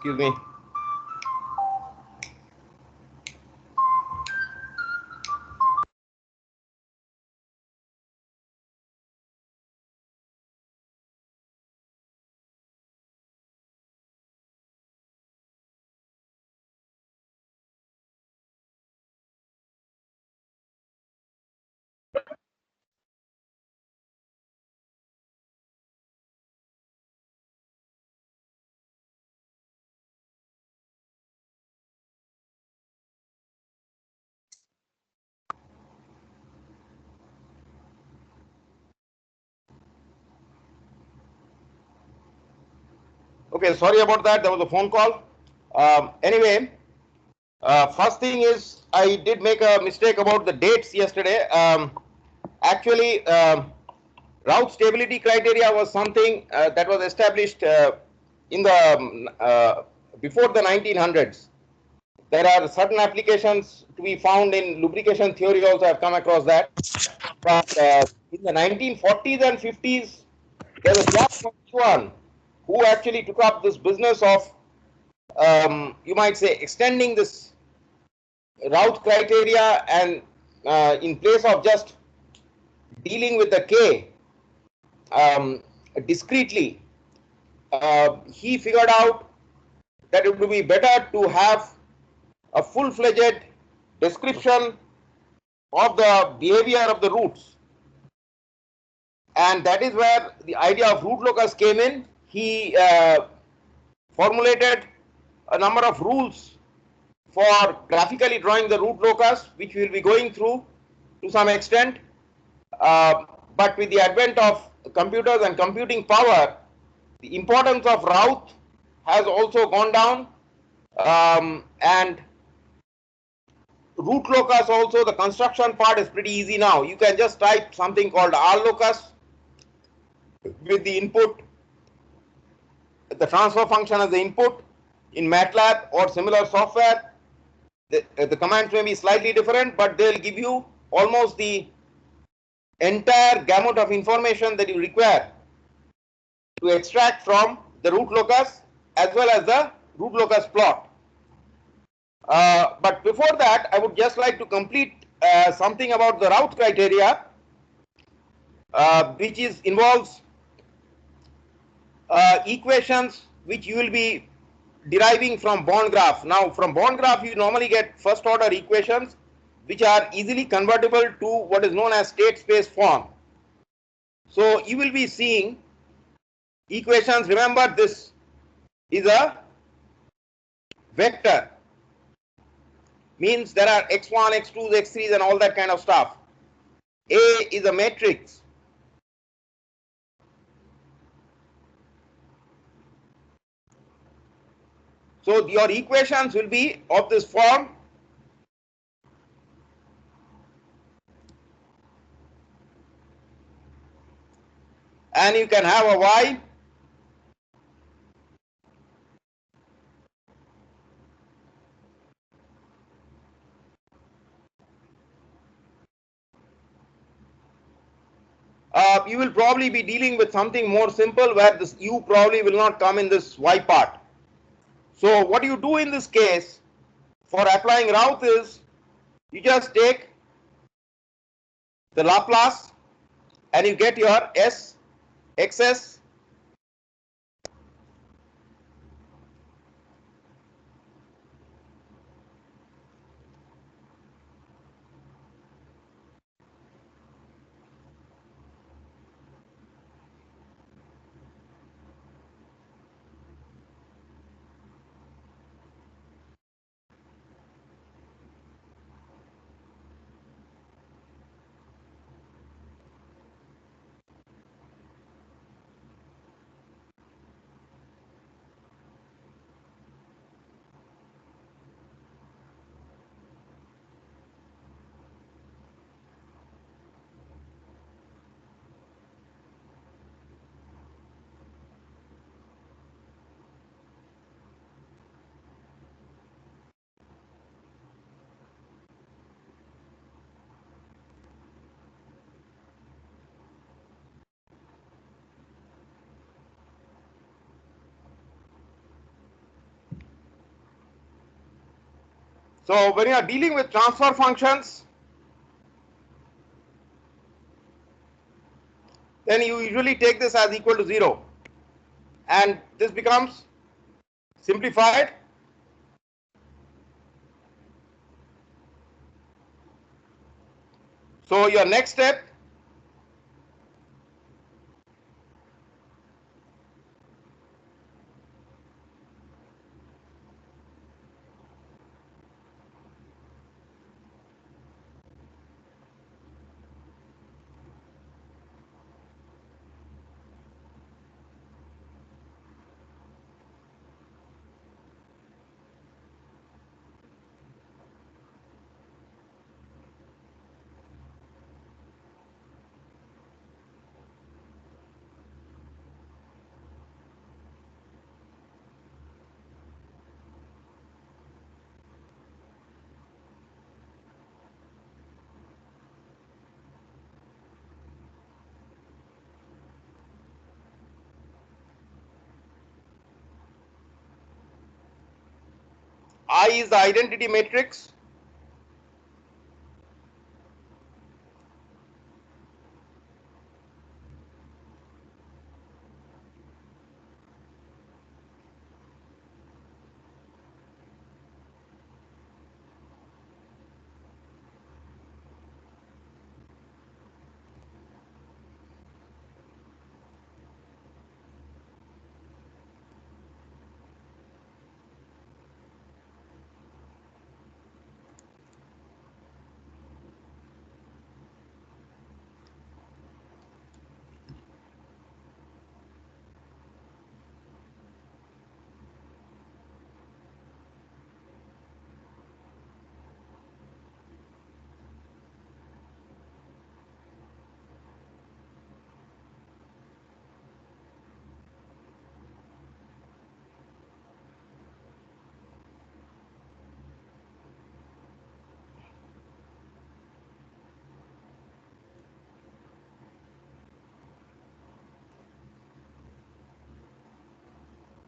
Excuse me. Okay, sorry about that. There was a phone call. Anyway, first thing is I did make a mistake about the dates yesterday. Actually, route stability criteria was something that was established in the before the 1900s. There are certain applications to be found in lubrication theory. Also, I've come across that. But in the 1940s and 50s, there was Jack Schwann who actually took up this business of, you might say, extending this route criteria, and in place of just dealing with the K discretely, he figured out that it would be better to have a full-fledged description of the behavior of the routes. And that is where the idea of route locus came in. He formulated a number of rules for graphically drawing the route locus, which we will be going through to some extent. But with the advent of computers and computing power, the importance of route has also gone down, and route locus also, the construction part is pretty easy now. You can just type something called R locus with the input, the transfer function as the input in MATLAB or similar software. The commands may be slightly different, but they'll give you almost the entire gamut of information that you require to extract from the route locus as well as the route locus plot. But before that, I would just like to complete something about the route criteria, which involves equations which you will be deriving from Bond graph. Now, from Bond graph, you normally get first order equations which are easily convertible to what is known as state space form. So you will be seeing equations. Remember, this is a vector, means there are x1, x2s, x3s and all that kind of stuff. A is a matrix. So your equations will be of this form. And you can have a y you will probably be dealing with something more simple where this u probably will not come in this y part. So what you do in this case for applying route is you just take the Laplace and you get your s xs So when you are dealing with transfer functions, then you usually take this as equal to 0, and this becomes simplified. So your next step I is the identity matrix.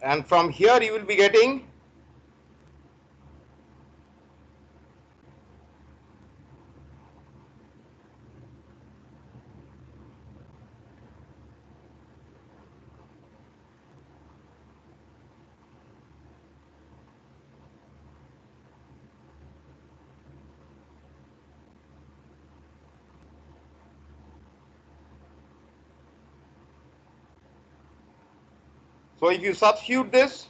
And from here you will be getting so if you substitute this,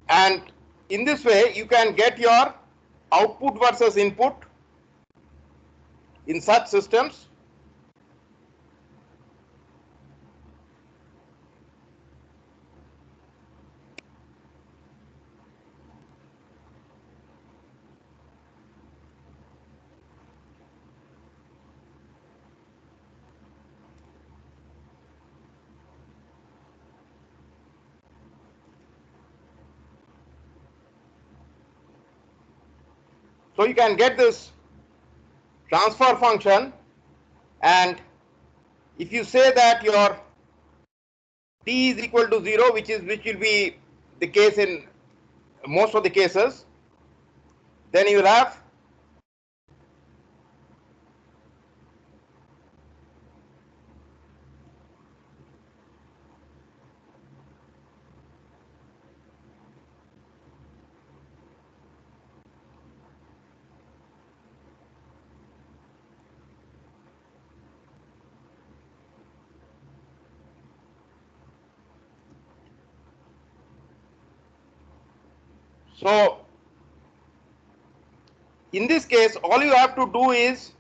and in this way you can get your output versus input in such systems. So you can get this transfer function, and if you say that your t is equal to 0, which will be the case in most of the cases, then you will have so in this case all you have to do is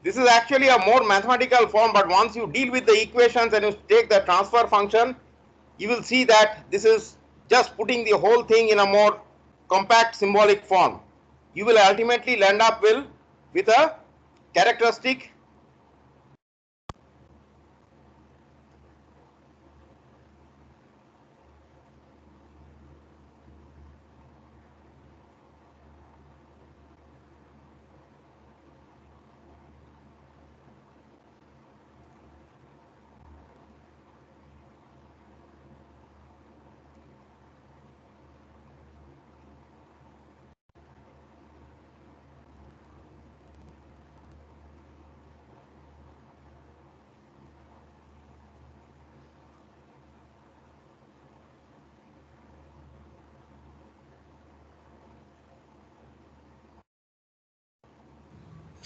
this is actually a more mathematical form, but once you deal with the equations and you take the transfer function, you will see that this is just putting the whole thing in a more compact symbolic form. You will ultimately end up with a characteristic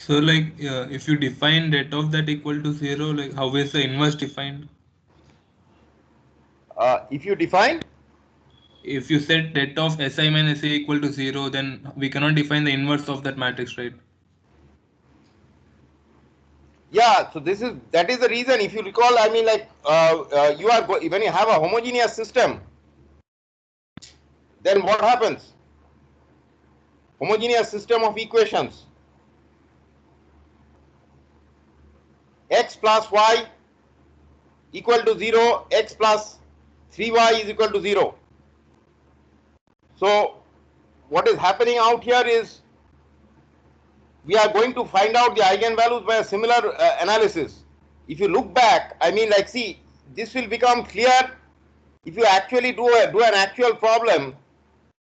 So like if you define det of that equal to 0, like how is the inverse defined? if you define. If you set det of Si minus A equal to 0, then we cannot define the inverse of that matrix, right? Yeah, so that is the reason. If you recall, I mean, like you are when you have a homogeneous system, then what happens? Homogeneous system of equations, x plus y equal to 0, x plus 3y is equal to 0. So what is happening out here is we are going to find out the eigenvalues by a similar analysis. If you look back, I mean, like, see, this will become clear if you actually do an actual problem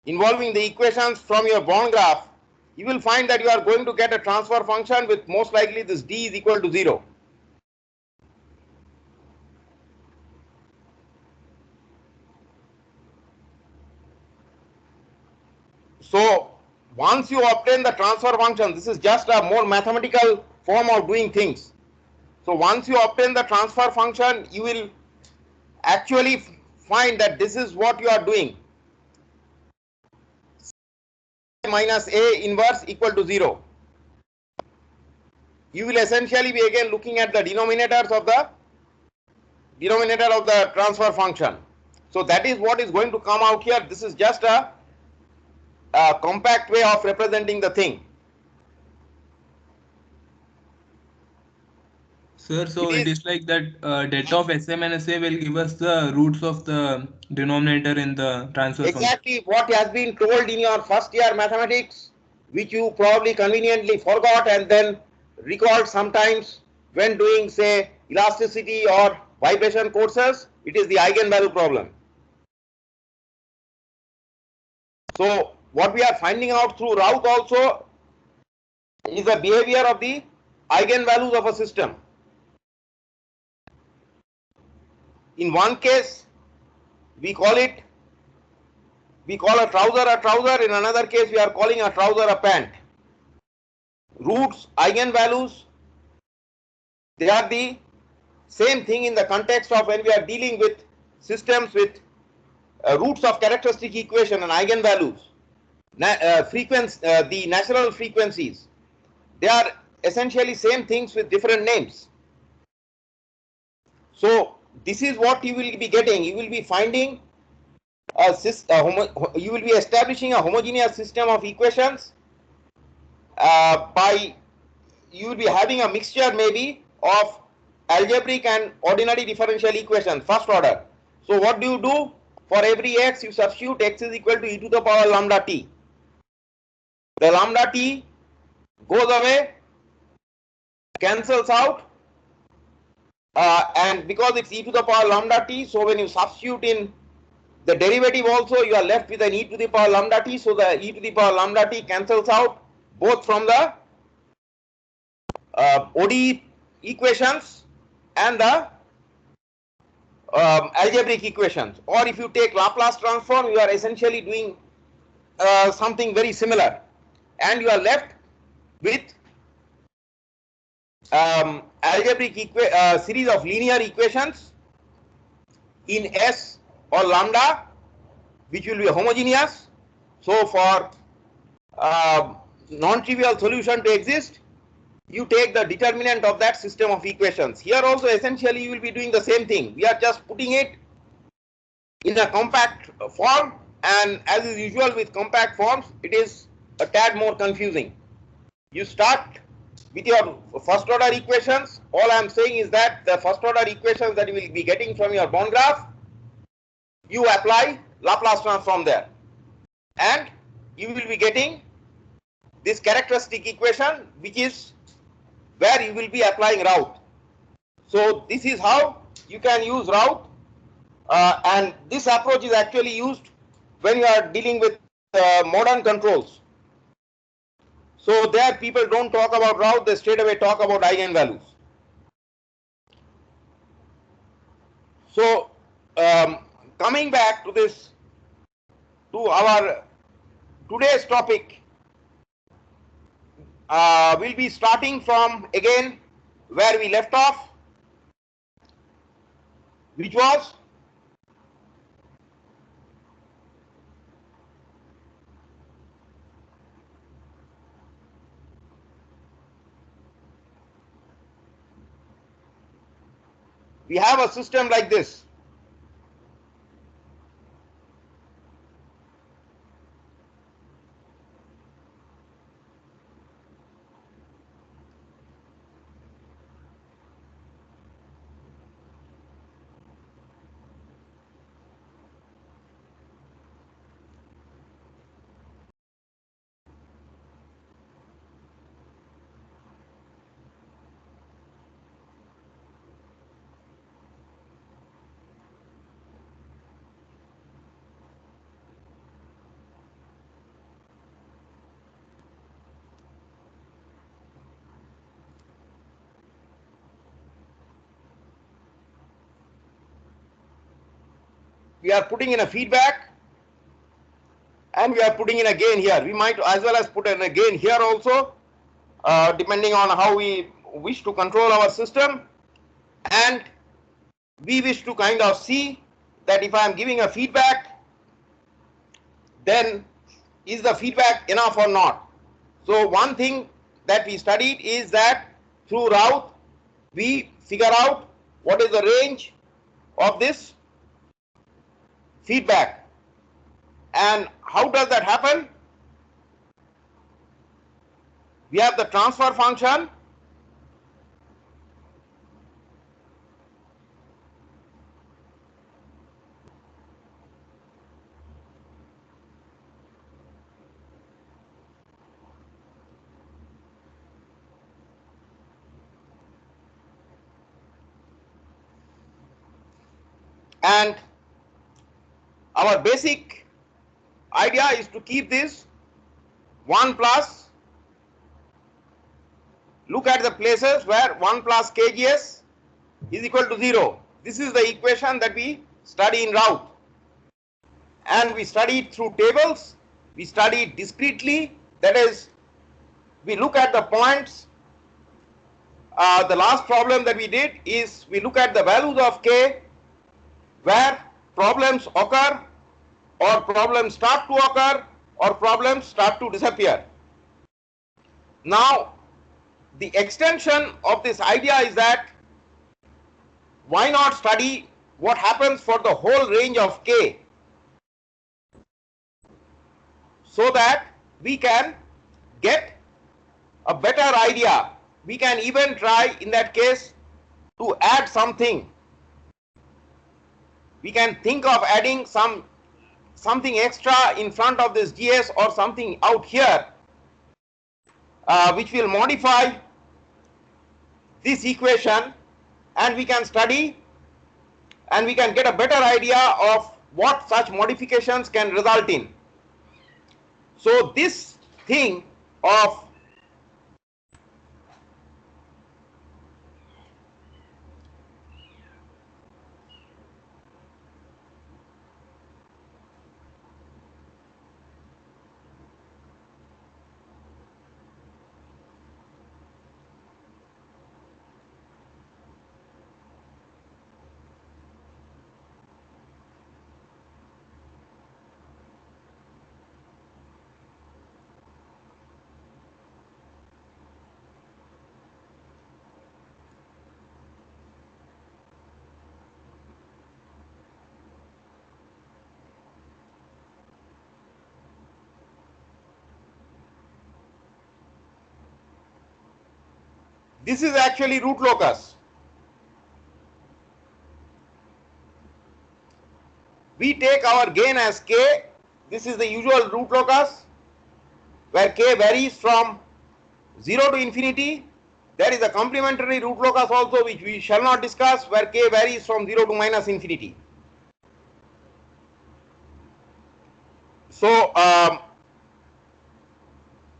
involving the equations from your Born graph. You will find that you are going to get a transfer function with most likely this d is equal to 0. So once you obtain the transfer function, this is just a more mathematical form of doing things. So once you obtain the transfer function, you will actually find that this is what you are doing. Minus A inverse equal to 0. You will essentially be again looking at the denominator of the transfer function. So that is what is going to come out here. This is just a compact way of representing the thing. Sir, It so it is is like that det of Si minus A will give us the roots of the denominator in the transfer function. exactly what has been told in your first year mathematics, which you probably conveniently forgot and then recalled sometimes when doing, say, elasticity or vibration courses. It is the eigenvalue problem. So what we are finding out through Routh also is the behavior of the eigenvalues of a system. In one case, we call it we call a trouser, in another case we are calling a trouser a pant. Roots, eigenvalues, they are the same thing in the context of when we are dealing with systems with roots of characteristic equation and eigenvalues, the natural frequencies. They are essentially same things with different names. So this is what you will be getting. You will be finding you will be establishing a homogeneous system of equations by you will be having a mixture maybe of algebraic and ordinary differential equations, first order. So what do you do? For every x you substitute x is equal to e to the power lambda t. The lambda t goes away, cancels out, and because it's e to the power lambda t, so when you substitute in the derivative also, you are left with an e to the power lambda t. So the e to the power lambda t cancels out both from the ODE equations and the algebraic equations. Or if you take Laplace transform, you are essentially doing something very similar, and you are left with algebraic series of linear equations in S or lambda, which will be homogeneous. So for non-trivial solution to exist, you take the determinant of that system of equations. Here also essentially you will be doing the same thing. We are just putting it in a compact form, and as is usual with compact forms, it is a tad more confusing. You start with your first order equations. All I am saying is that the first order equations that you will be getting from your bond graph, you apply Laplace transform there, and you will be getting this characteristic equation, which is where you will be applying Routh. So this is how you can use Routh, and this approach is actually used when you are dealing with modern controls. So there people don't talk about Routh, they straight away talk about eigenvalues. So coming back to this, to our today's topic, we'll be starting from again where we left off, which was we have a system like this. We are putting in a feedback, and we are putting in a gain here. We might as well as put in a gain here also, depending on how we wish to control our system. And we wish to kind of see that if I am giving a feedback, then is the feedback enough or not. So one thing that we studied is that through Routh we figure out what is the range of this feedback. And how does that happen? We have the transfer function, and our basic idea is to keep this 1 plus, look at the places where 1 plus kgs is equal to 0. This is the equation that we study in Routh. and we study it through tables, we study it discretely, that is, we look at the points. The last problem that we did is we look at the values of k where problems occur or problems start to occur or problems start to disappear. Now, the extension of this idea is that why not study what happens for the whole range of k, so that we can get a better idea. We can even try in that case to add something. We can think of adding something extra in front of this GS or something out here, which will modify this equation, and we can study and we can get a better idea of what such modifications can result in. So this thing of this is actually root locus. We take our gain as k. This is the usual root locus where k varies from 0 to infinity. There is a complementary root locus also, which we shall not discuss, where k varies from 0 to minus infinity. So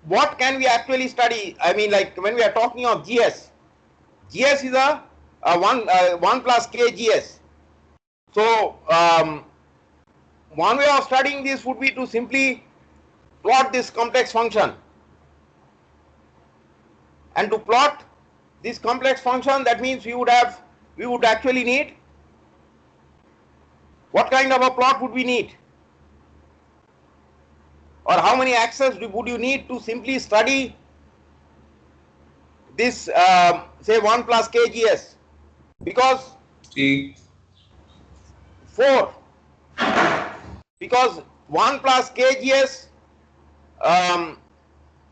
what can we actually study? I mean, like when we are talking of GS, GS is a 1 plus k GS. So one way of studying this would be to simply plot this complex function. And to plot this complex function, that means we would actually need, what kind of a plot would we need? Or how many axes would you need to simply study this say 1 plus kgs? Because 4, because 1 plus kgs,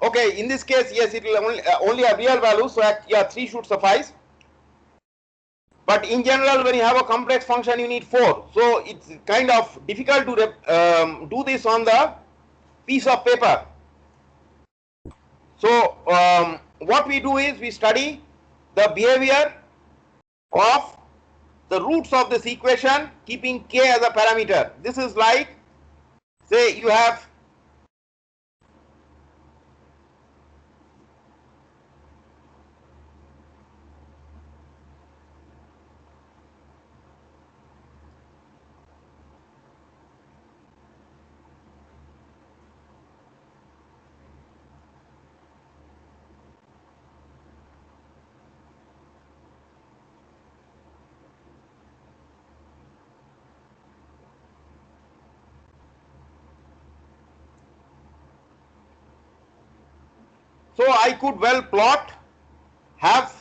okay, in this case, yes, it will only have real values, so yeah, 3 should suffice. But in general, when you have a complex function, you need 4. So it's kind of difficult to do this on the piece of paper. So what we do is we study the behavior of the roots of this equation, keeping k as a parameter. This is like, say you have so I could well plot, have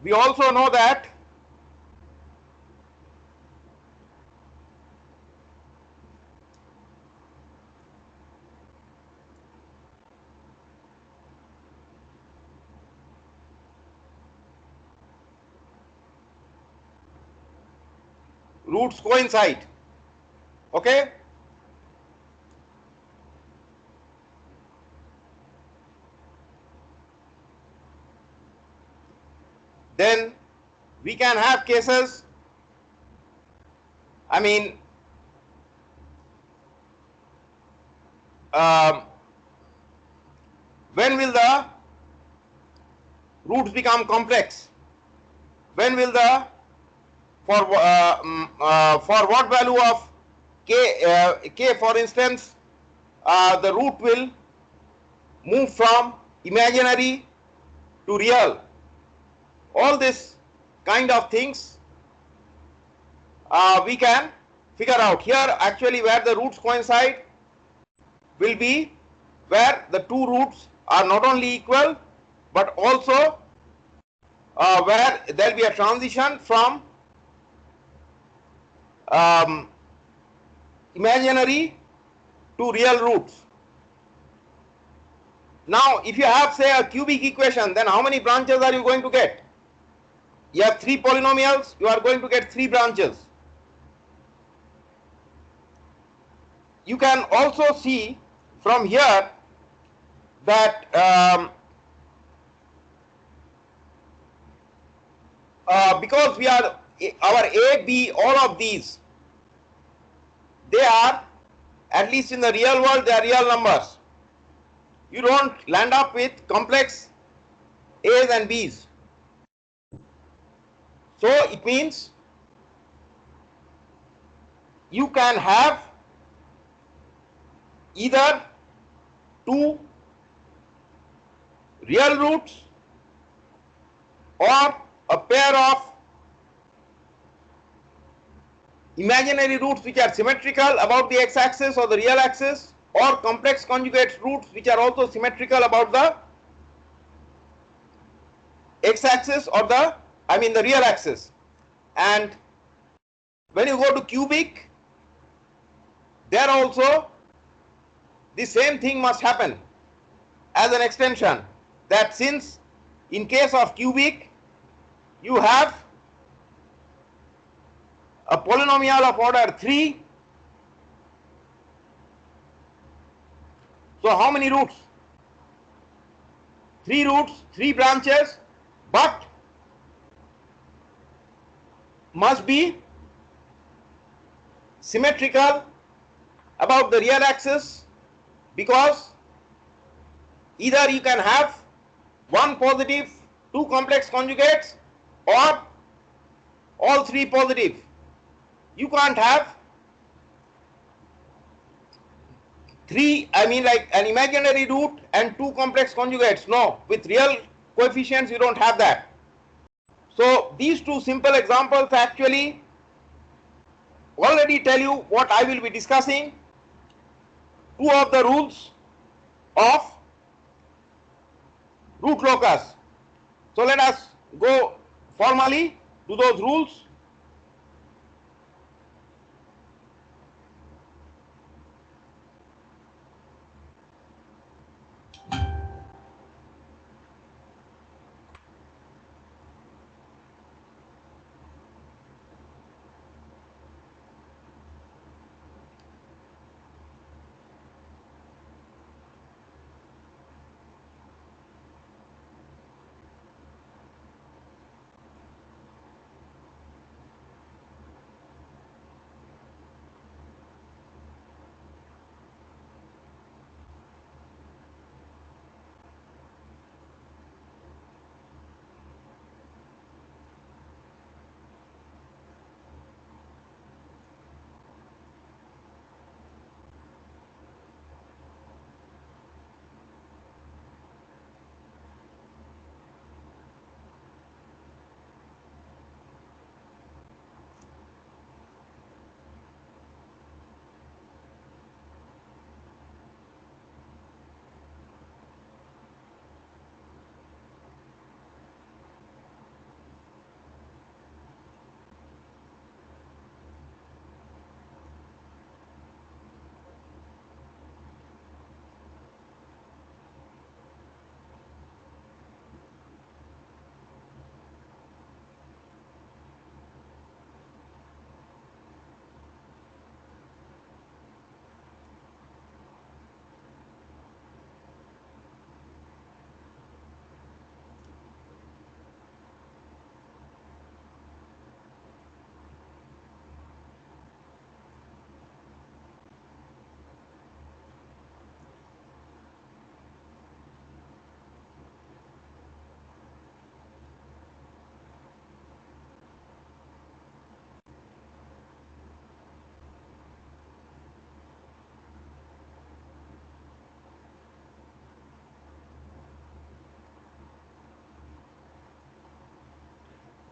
we also know that roots coincide. Okay? Then we can have cases, I mean, um, when will the roots become complex? When will the, for what value of k for instance, the root will move from imaginary to real? All this kind of things we can figure out. Here actually where the roots coincide will be where the two roots are not only equal but also where there will be a transition from imaginary to real roots. Now if you have say a cubic equation, then how many branches are you going to get? You have three polynomials, you are going to get three branches. You can also see from here that because we are our A, B, all of these, they are, at least in the real world, they are real numbers. You don't land up with complex A's and B's. So it means you can have either two real roots or a pair of imaginary roots which are symmetrical about the x-axis or the real axis, or complex conjugate roots which are also symmetrical about the x-axis or the, I mean the real axis. And when you go to cubic, there also the same thing must happen as an extension, that since in case of cubic you have a polynomial of order 3, so how many roots? 3 roots, 3 branches, but must be symmetrical about the real axis, because either you can have one positive, two complex conjugates, or all three positive. You can't have three, I mean like an imaginary root and two complex conjugates. No, with real coefficients you don't have that. So these two simple examples actually already tell you what I will be discussing, two of the rules of root locus. So let us go formally to those rules.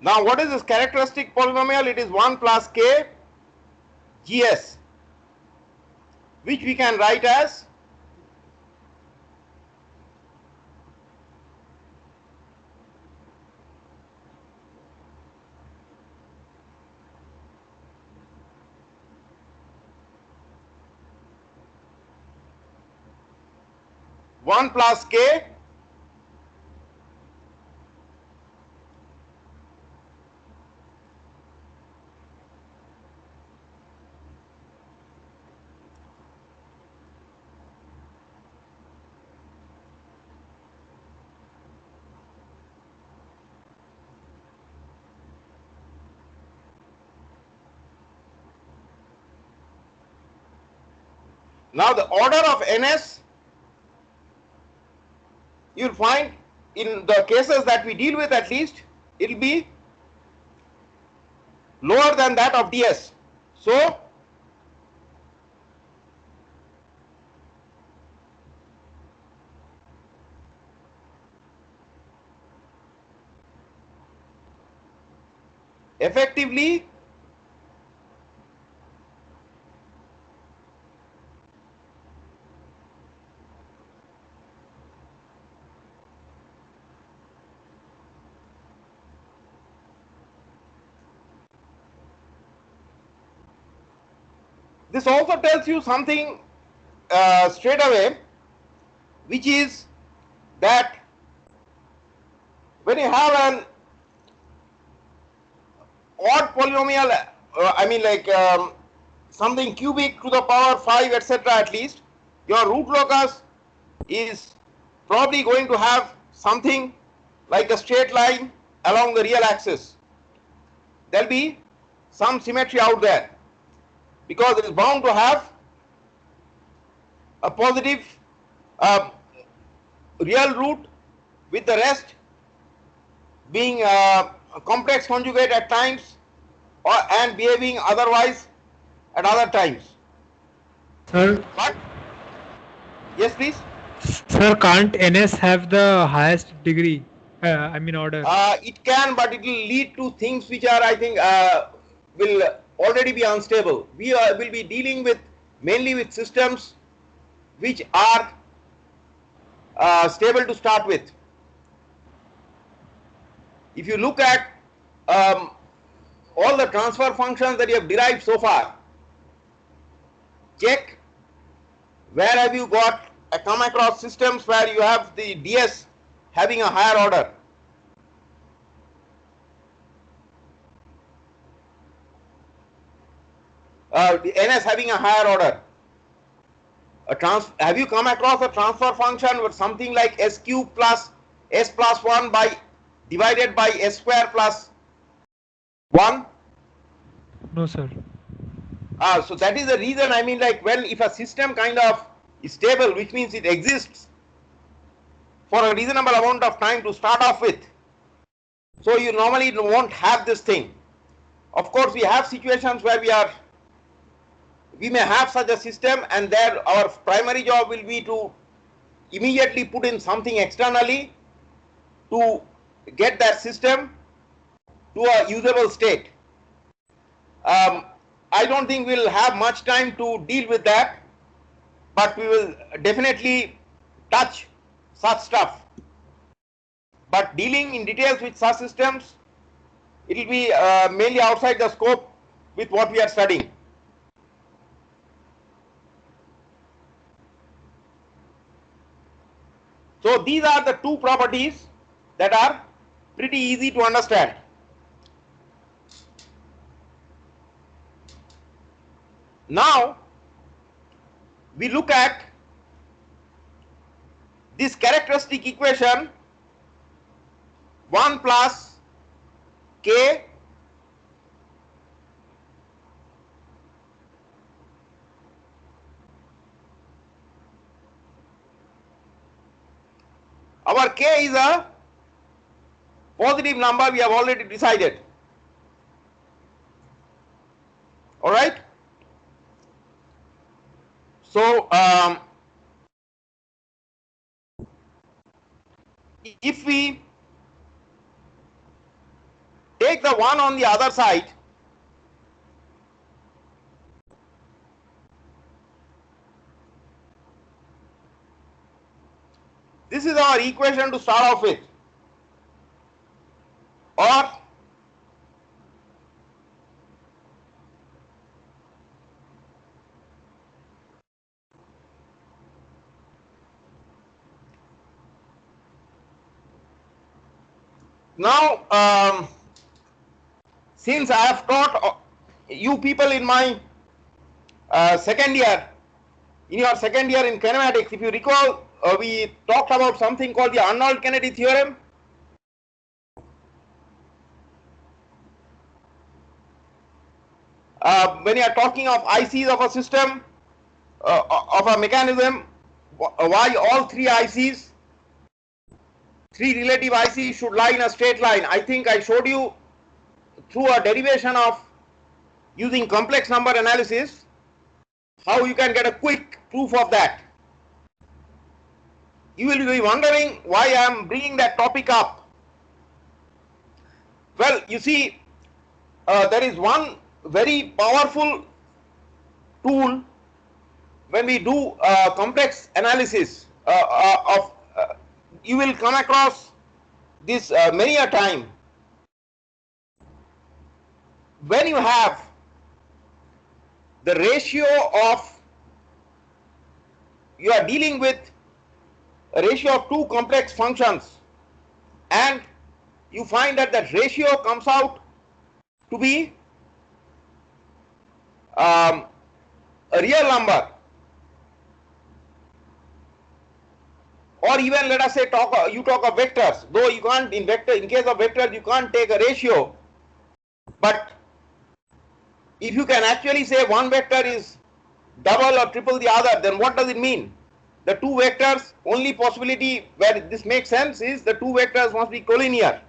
Now what is this characteristic polynomial? It is 1 plus k gs, which we can write as one plus k Now the order of ns, you'll find in the cases that we deal with, at least it will be lower than that of ds. So effectively this also tells you something straight away, which is that when you have an odd polynomial, I mean like something cubic to the power 5, etc., at least your root locus is probably going to have something like a straight line along the real axis. There will be some symmetry out there, because it is bound to have a positive real root, with the rest being a complex conjugate at times, and behaving otherwise at other times. Sir, But yes, please. sir, can't NS have the highest degree? I mean order. It can, but it will lead to things which are, I think, will already be unstable. We will be dealing with mainly with systems which are stable to start with. If you look at all the transfer functions that you have derived so far, check where have you got come across systems where you have the ds having a higher order. The ns having a higher order. Have you come across a transfer function with something like s cube plus s plus 1 by divided by s square plus 1? No, sir. So that is the reason, I mean, like, when if a system kind of is stable, which means it exists for a reasonable amount of time to start off with, so you normally won't have this thing. Of course, we have situations where we may have such a system, and there our primary job will be to immediately put in something externally to get that system to a usable state. I don't think we'll have much time to deal with that, but we will definitely touch such stuff. But dealing in details with such systems, it will be mainly outside the scope with what we are studying. So these are the two properties that are pretty easy to understand. Now we look at this characteristic equation 1 plus k our k is a positive number, we have already decided. All right. So if we take take the one on the other side, this is our equation to start off with. Or now, since I have taught you people in my second year, in your second year in kinematics, if you recall, we talked about something called the Arnold Kennedy theorem. When you are talking of ICs of a system, of a mechanism, why all three ICs, three relative ICs should lie in a straight line. I think I showed you through a derivation of using complex number analysis how you can get a quick proof of that. You will be wondering why I am bringing that topic up. Well, you see, there is one very powerful tool when we do complex analysis of you will come across this many a time. When you have the ratio of, you are dealing with a ratio of two complex functions, and you find that that ratio comes out to be a real number, or even let us say you talk of vectors, though you can't in case of vectors you can't take a ratio, but if you can actually say one vector is double or triple the other, then what does it mean? The two vectors, only possibility where this makes sense is the two vectors must be collinear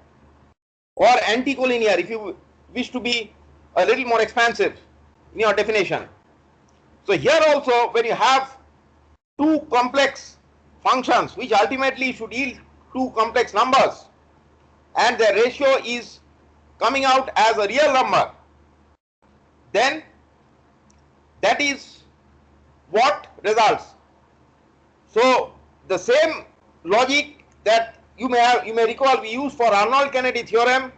or anti-collinear if you wish to be a little more expansive in your definition. So here also, when you have two complex functions which ultimately should yield two complex numbers and the ratio is coming out as a real number, then that is what results. So the same logic that you may recall we used for Arnold Kennedy theorem,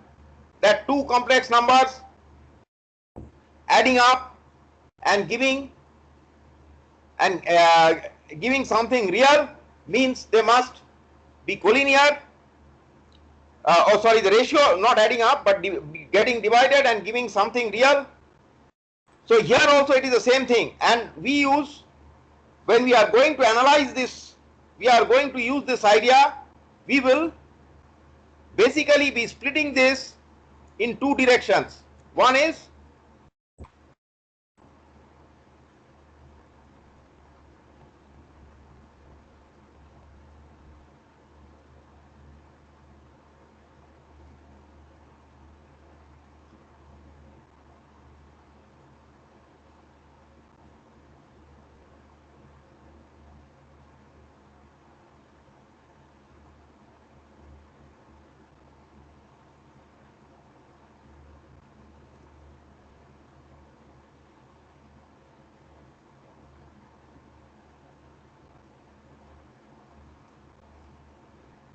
that two complex numbers adding up and giving something real means they must be collinear. The ratio not adding up but getting divided and giving something real. So here also it is the same thing, and we use, when we are going to analyze this, we are going to use this idea. We will basically be splitting this in two directions. One is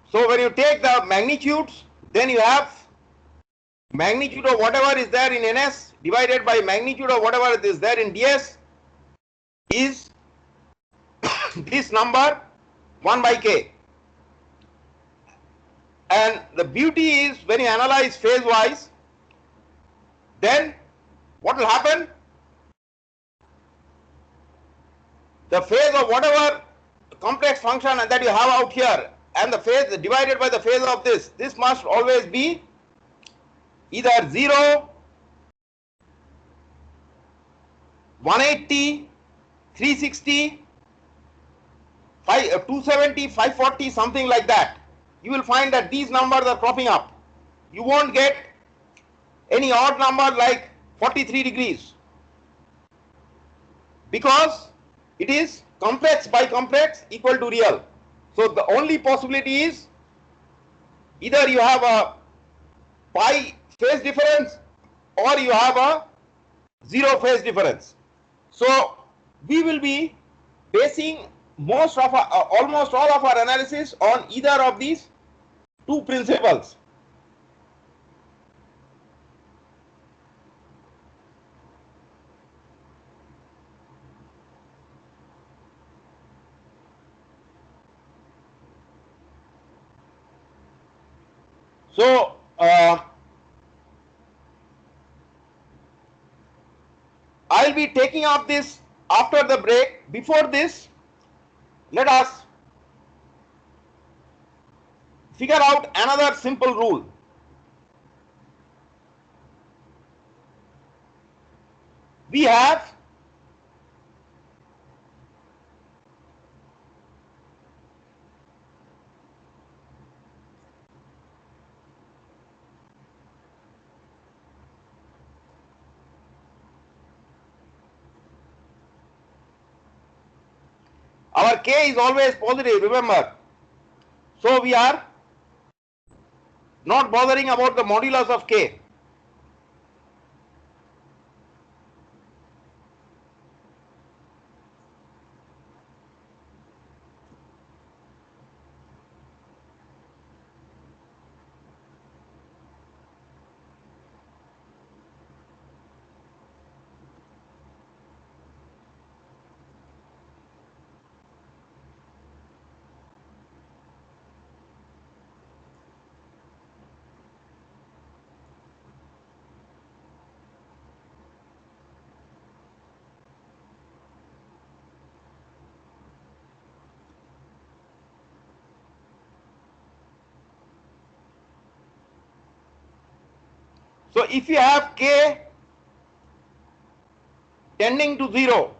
so when you take the magnitudes, then you have magnitude of whatever is there in NS divided by magnitude of whatever is there in DS is this number 1 by k. And the beauty is when you analyze phase wise, then what will happen? The phase of whatever complex function that you have out here and the phase divided by the phase of this must always be either 0, 180, 360, 270, 540, something like that. You will find that these numbers are cropping up. You won't get any odd number like 43 degrees because it is complex by complex equal to real. So the only possibility is either you have a pi phase difference or you have a zero phase difference. So we will be basing most of our, almost all of our analysis on either of these two principles. So I'll be taking up this after the break. Before this, let us figure out another simple rule. We have our k is always positive, remember. So we are not bothering about the modulus of k. So if you have k tending to 0,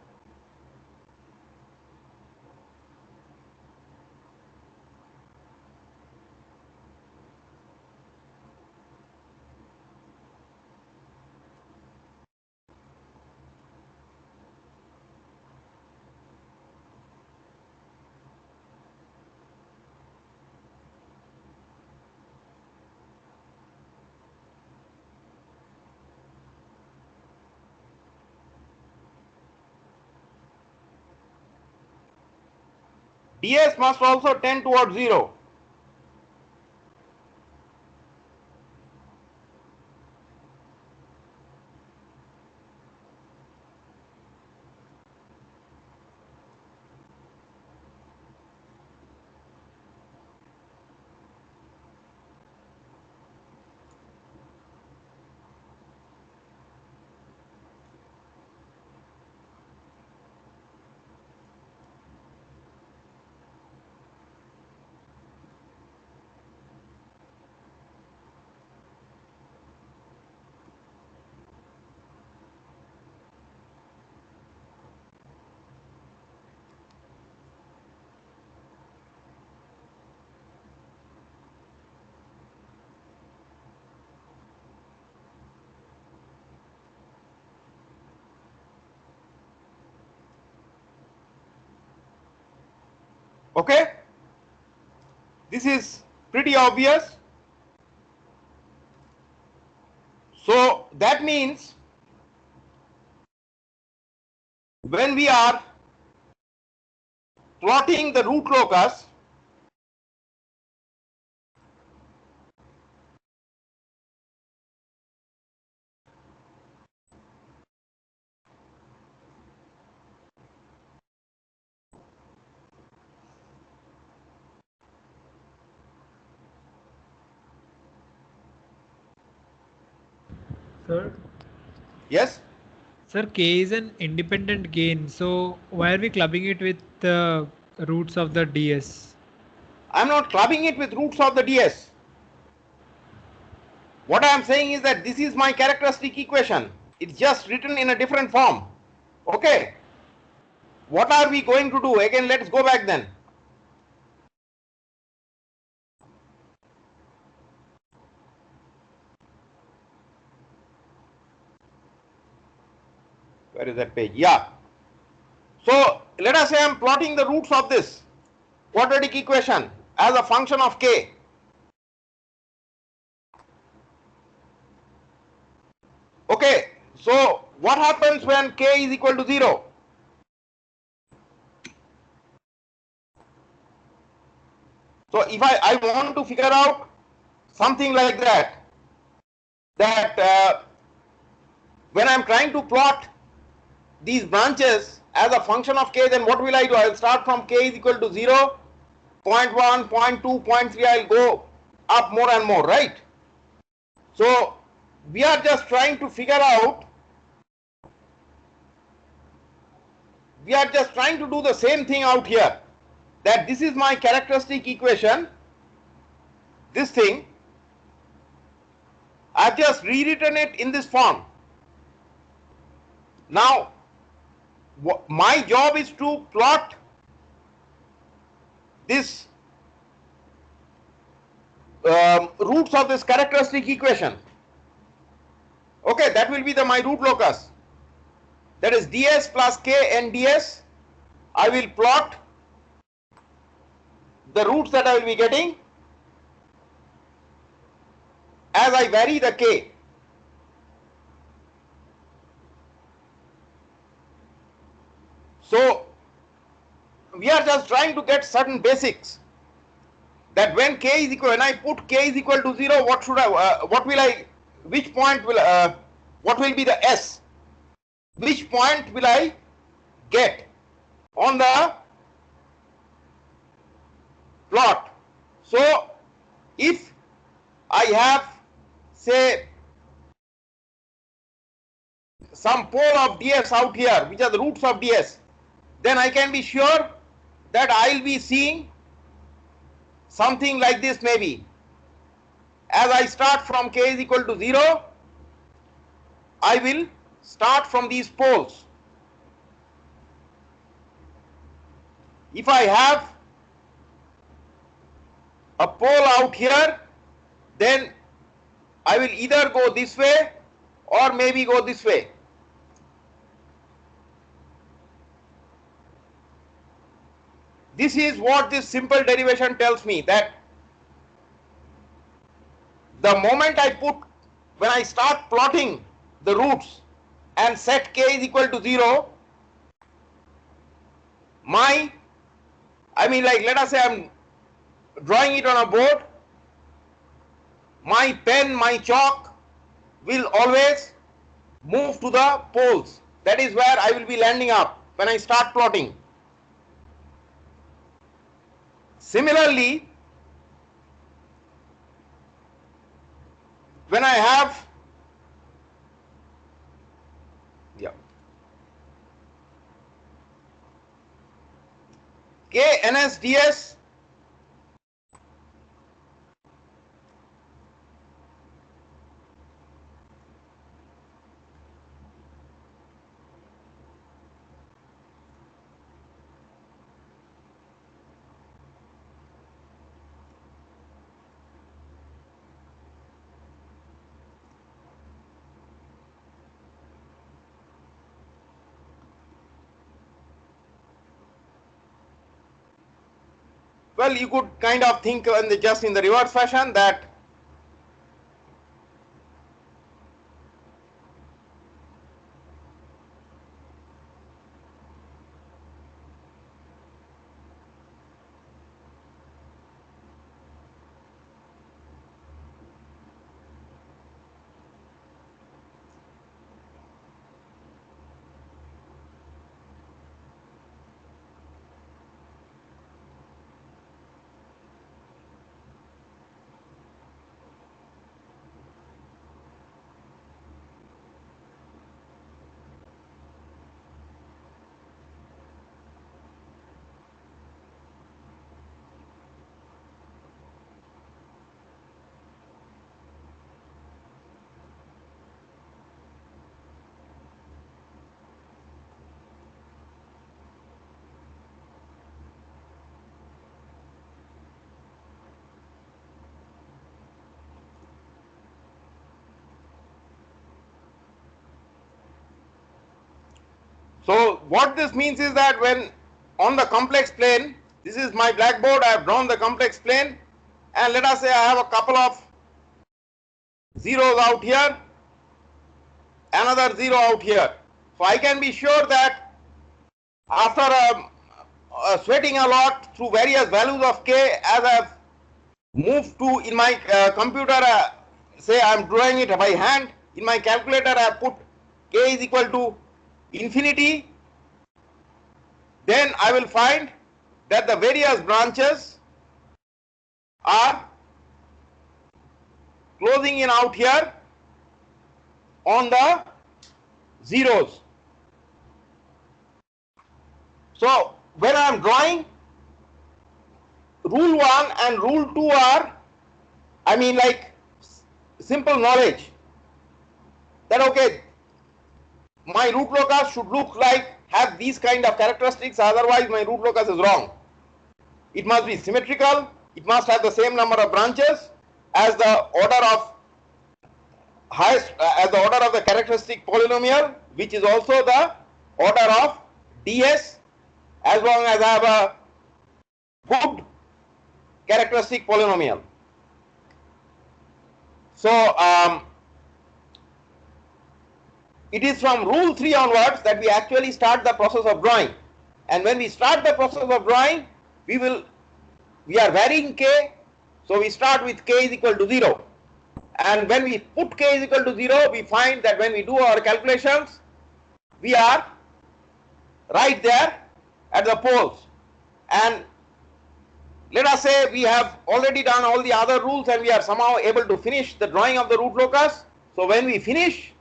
ds must also tend towards 0. Okay, this is pretty obvious. So that means when we are plotting the root locus, Sir, yes, sir, K is an independent gain. So why are we clubbing it with the roots of the DS? I'm not clubbing it with roots of the ds. What I am saying is that this is my characteristic equation. It's just written in a different form. Okay, what are we going to do? Again, let's go back then. Where is that page? Yeah. So let us say I'm plotting the roots of this quadratic equation as a function of k. Okay, so what happens when k is equal to 0? So if I want to figure out something like that when I'm trying to plot these branches as a function of k, then what will I do? I'll start from k is equal to 0, 0.1, 0.2, 0.3, I'll go up more and more, right? So we are just trying to figure out, we are just trying to do the same thing out here, that this is my characteristic equation, this thing, I've just rewritten it in this form. Now my job is to plot this roots of this characteristic equation. Okay, that will be my root locus. That is ds plus k and ds. I will plot the roots that I will be getting as I vary the k. So we are just trying to get certain basics, that when k is equal, when I put k is equal to 0, what should I, which point will, what will be the s? Which point will I get on the plot? So if I have, say, some pole of ds out here, which are the roots of ds, then I can be sure that I'll be seeing something like this maybe. As I start from k is equal to 0, I will start from these poles. If I have a pole out here, then I will either go this way or maybe go this way. This is what this simple derivation tells me, that the moment when I start plotting the roots and set k is equal to 0, like let us say I'm drawing it on a board, my pen, my chalk will always move to the poles. That is where I will be landing up when I start plotting. Similarly, when I have k ns ds, well, you could kind of think just in the reverse fashion, that so what this means is that when on the complex plane, this is my blackboard, I have drawn the complex plane, and let us say I have a couple of zeros out here, another 0 out here. So I can be sure that after sweating a lot through various values of k, as I've moved to in my computer, say I'm drawing it by hand, in my calculator I put k is equal to infinity, then I will find that the various branches are closing in out here on the zeros. So when I am drawing, rule 1 and rule 2 are, I mean, like simple knowledge that okay, my root locus should look like, have these kind of characteristics, otherwise my root locus is wrong. It must be symmetrical, it must have the same number of branches as the order of highest, as the order of the characteristic polynomial, which is also the order of ds, as long as I have a good characteristic polynomial. So it is from rule 3 onwards that we actually start the process of drawing, and when we start the process of drawing, we are varying k, so we start with k is equal to 0, and when we put k is equal to 0, we find that when we do our calculations, we are right there at the poles. And let us say we have already done all the other rules and we are somehow able to finish the drawing of the root locus. So when we finish,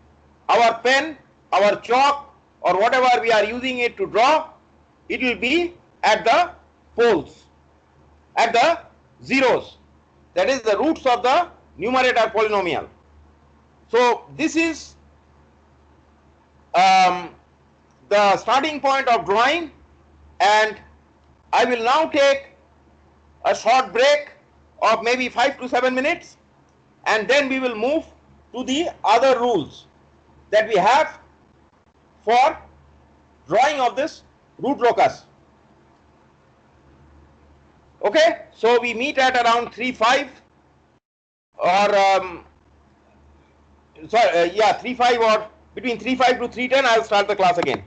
our pen, our chalk, or whatever we are using it to draw, it will be at the poles, at the zeros, that is the roots of the numerator polynomial. So this is the starting point of drawing, and I will now take a short break of maybe 5 to 7 minutes, and then we will move to the other rules that we have for drawing of this root locus. Okay, so we meet at around 3:05 or 3:05 or between 3:05 to 3:10. I'll start the class again.